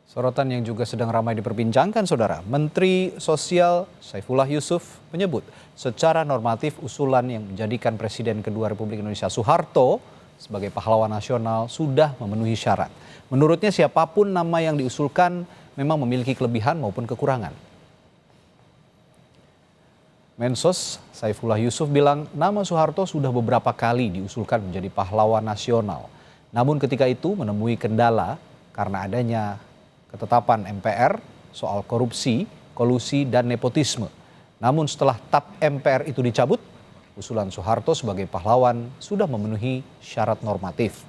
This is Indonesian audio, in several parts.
Sorotan yang juga sedang ramai diperbincangkan, Saudara. Menteri Sosial Saifullah Yusuf menyebut secara normatif usulan yang menjadikan Presiden kedua Republik Indonesia Soeharto sebagai pahlawan nasional sudah memenuhi syarat. Menurutnya siapapun nama yang diusulkan memang memiliki kelebihan maupun kekurangan. Mensos Saifullah Yusuf bilang nama Soeharto sudah beberapa kali diusulkan menjadi pahlawan nasional. Namun ketika itu menemui kendala karena adanya ketetapan MPR soal korupsi, kolusi, dan nepotisme. Namun setelah TAP MPR itu dicabut, usulan Soeharto sebagai pahlawan sudah memenuhi syarat normatif.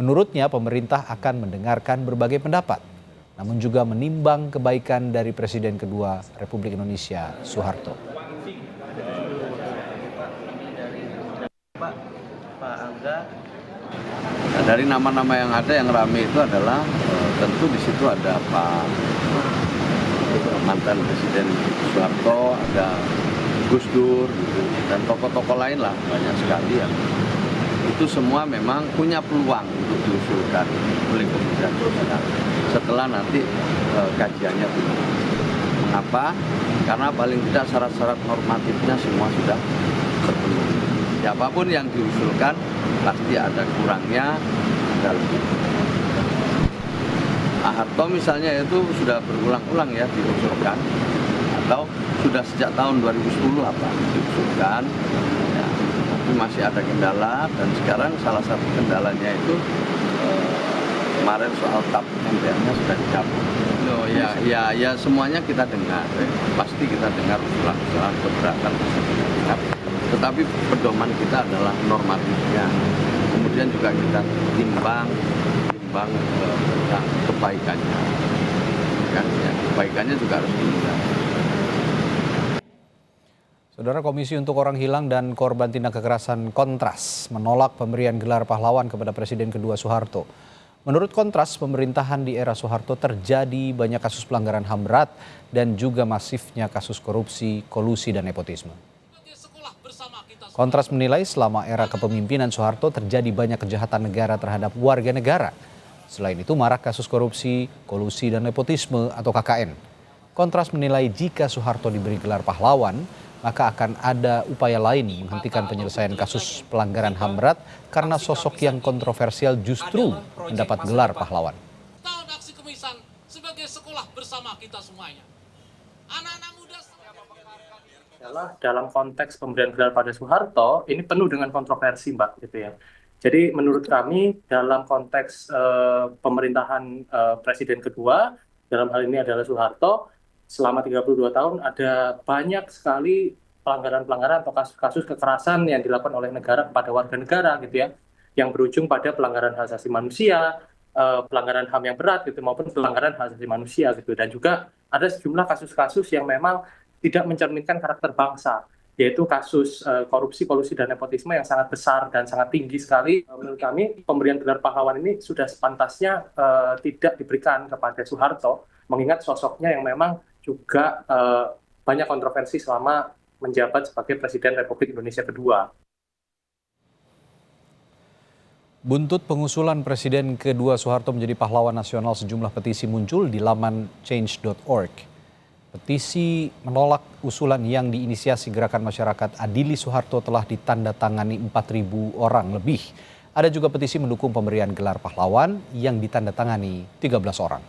Menurutnya pemerintah akan mendengarkan berbagai pendapat, namun juga menimbang kebaikan dari Presiden kedua Republik Indonesia Soeharto. Dari nama-nama yang ada yang ramai itu adalah tentu di situ ada Pak mantan Presiden Soeharto, ada Gus Dur, gitu, dan tokoh-tokoh lain lah banyak sekali ya. Itu semua memang punya peluang untuk diusulkan oleh Kementerian Sosial setelah nanti kajiannya dulu. Mengapa? Karena paling tidak syarat-syarat normatifnya semua sudah terpenuhi. Siapapun yang diusulkan pasti ada kurangnya, ada lebih. Pak Harto misalnya itu sudah berulang-ulang ya diusulkan, atau sudah sejak tahun 2010 diusulkan, ya, tapi masih ada kendala, dan sekarang salah satu kendalanya itu kemarin soal TAP MPR-nya sudah dicabut. Oh ya semuanya kita dengar, pasti kita dengar usulan-usulan keberatan tersebut. Tetapi pedoman kita adalah normatifnya. Kemudian juga kita timbang tentang kebaikannya. Kan, ya, kebaikannya juga harus dilihat. Saudara, Komisi untuk Orang Hilang dan Korban Tindak Kekerasan Kontras menolak pemberian gelar pahlawan kepada Presiden kedua Soeharto. Menurut Kontras, pemerintahan di era Soeharto terjadi banyak kasus pelanggaran HAM berat dan juga masifnya kasus korupsi, kolusi, dan nepotisme. Kontras menilai selama era kepemimpinan Soeharto terjadi banyak kejahatan negara terhadap warga negara. Selain itu marak kasus korupsi, kolusi, dan nepotisme atau KKN. Kontras menilai jika Soeharto diberi gelar pahlawan, maka akan ada upaya lain menghentikan penyelesaian kasus pelanggaran HAM berat karena sosok yang kontroversial justru mendapat gelar pahlawan. Tahun aksi kemisan sebagai sekolah bersama kita semuanya. Anak-anak muda dalam konteks pemberian gelar pada Soeharto ini penuh dengan kontroversi, Mbak, gitu ya. Jadi menurut kami dalam konteks pemerintahan Presiden kedua, dalam hal ini adalah Soeharto, selama 32 tahun ada banyak sekali pelanggaran-pelanggaran atau kasus-kasus kekerasan yang dilakukan oleh negara kepada warga negara, gitu ya, yang berujung pada pelanggaran hak asasi manusia, pelanggaran HAM yang berat gitu, maupun pelanggaran hak asasi manusia gitu. Dan juga ada sejumlah kasus-kasus yang memang tidak mencerminkan karakter bangsa, yaitu kasus korupsi, kolusi, dan nepotisme yang sangat besar dan sangat tinggi sekali. Menurut kami, pemberian gelar pahlawan ini sudah sepantasnya tidak diberikan kepada Soeharto, mengingat sosoknya yang memang juga banyak kontroversi selama menjabat sebagai Presiden Republik Indonesia kedua. Buntut pengusulan Presiden kedua Soeharto menjadi pahlawan nasional, sejumlah petisi muncul di laman change.org. Petisi menolak usulan yang diinisiasi Gerakan Masyarakat Adili Soeharto telah ditandatangani 4.000 orang lebih. Ada juga petisi mendukung pemberian gelar pahlawan yang ditandatangani 13 orang.